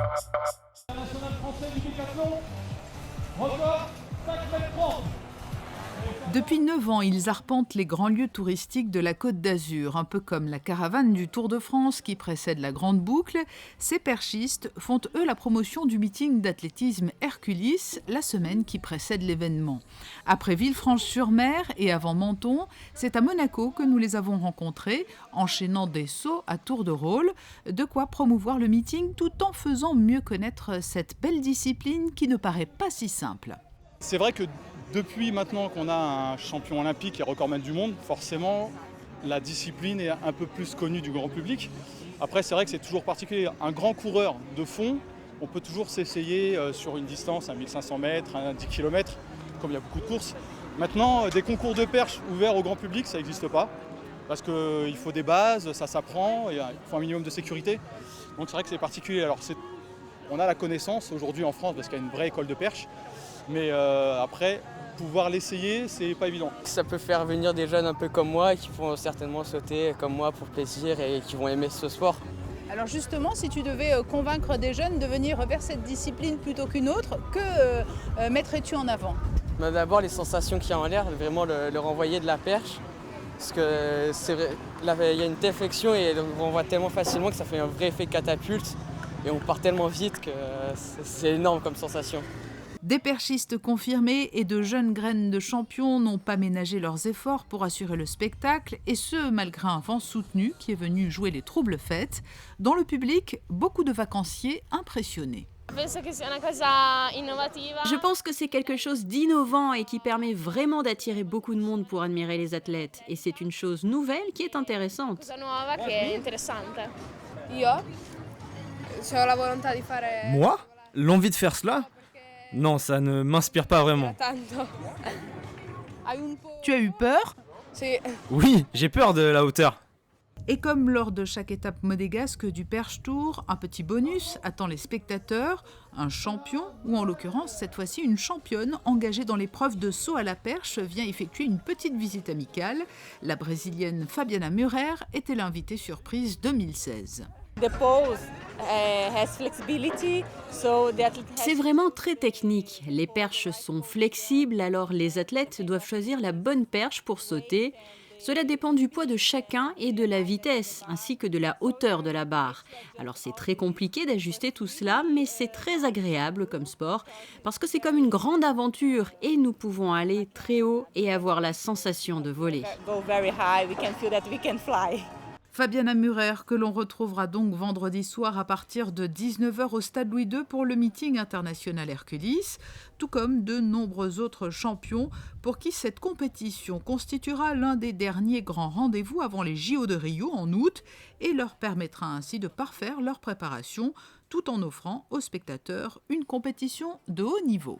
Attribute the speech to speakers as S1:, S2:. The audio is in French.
S1: National français du décathlon, record 5,30 m.
S2: Depuis 9 ans, ils arpentent les grands lieux touristiques de la Côte d'Azur, un peu comme la caravane du Tour de France qui précède la Grande Boucle. Ces perchistes font eux la promotion du meeting d'athlétisme Herculis la semaine qui précède l'événement. Après Villefranche-sur-Mer et avant Menton, c'est à Monaco que nous les avons rencontrés, enchaînant des sauts à tour de rôle, de quoi promouvoir le meeting tout en faisant mieux connaître cette belle discipline qui ne paraît pas si simple.
S3: C'est vrai que depuis maintenant qu'on a un champion olympique et recordman du monde, forcément la discipline est un peu plus connue du grand public. Après c'est vrai que c'est toujours particulier. Un grand coureur de fond, on peut toujours s'essayer sur une distance, à 1500 mètres, à 10 km, comme il y a beaucoup de courses. Maintenant, des concours de perche ouverts au grand public, ça n'existe pas. Parce qu'il faut des bases, ça s'apprend, il faut un minimum de sécurité. Donc c'est vrai que c'est particulier. Alors on a la connaissance aujourd'hui en France parce qu'il y a une vraie école de perche. Mais après, pouvoir l'essayer, c'est pas évident.
S4: Ça peut faire venir des jeunes un peu comme moi qui vont certainement sauter comme moi pour plaisir et qui vont aimer ce sport.
S5: Alors justement, si tu devais convaincre des jeunes de venir vers cette discipline plutôt qu'une autre, que mettrais-tu en avant ?
S4: D'abord les sensations qu'il y a en l'air, vraiment leur envoyer de la perche. Parce que c'est vrai, là, il y a une telle flexion et on voit tellement facilement que ça fait un vrai effet catapulte. Et on part tellement vite que c'est énorme comme sensation.
S2: Des perchistes confirmés et de jeunes graines de champions n'ont pas ménagé leurs efforts pour assurer le spectacle, et ce, malgré un vent soutenu qui est venu jouer les troubles fêtes. Dans le public, beaucoup de vacanciers impressionnés.
S6: Je pense que c'est quelque chose d'innovant et qui permet vraiment d'attirer beaucoup de monde pour admirer les athlètes. Et c'est une chose nouvelle qui est intéressante.
S7: Moi ? L'envie de faire cela ? Non, ça ne m'inspire pas vraiment.
S2: Tu as eu peur ?
S7: Oui, j'ai peur de la hauteur.
S2: Et comme lors de chaque étape modégasque du Perche Tour, un petit bonus attend les spectateurs, un champion, ou en l'occurrence cette fois-ci une championne engagée dans l'épreuve de saut à la perche vient effectuer une petite visite amicale. La brésilienne Fabiana Murer était l'invitée surprise 2016.
S6: C'est vraiment très technique. Les perches sont flexibles, alors les athlètes doivent choisir la bonne perche pour sauter. Cela dépend du poids de chacun et de la vitesse, ainsi que de la hauteur de la barre. Alors c'est très compliqué d'ajuster tout cela, mais c'est très agréable comme sport, parce que c'est comme une grande aventure et nous pouvons aller très haut et avoir la sensation de voler.
S2: Fabiana Murer, que l'on retrouvera donc vendredi soir à partir de 19 h au Stade Louis II pour le meeting international Herculis, tout comme de nombreux autres champions pour qui cette compétition constituera l'un des derniers grands rendez-vous avant les JO de Rio en août et leur permettra ainsi de parfaire leur préparation tout en offrant aux spectateurs une compétition de haut niveau.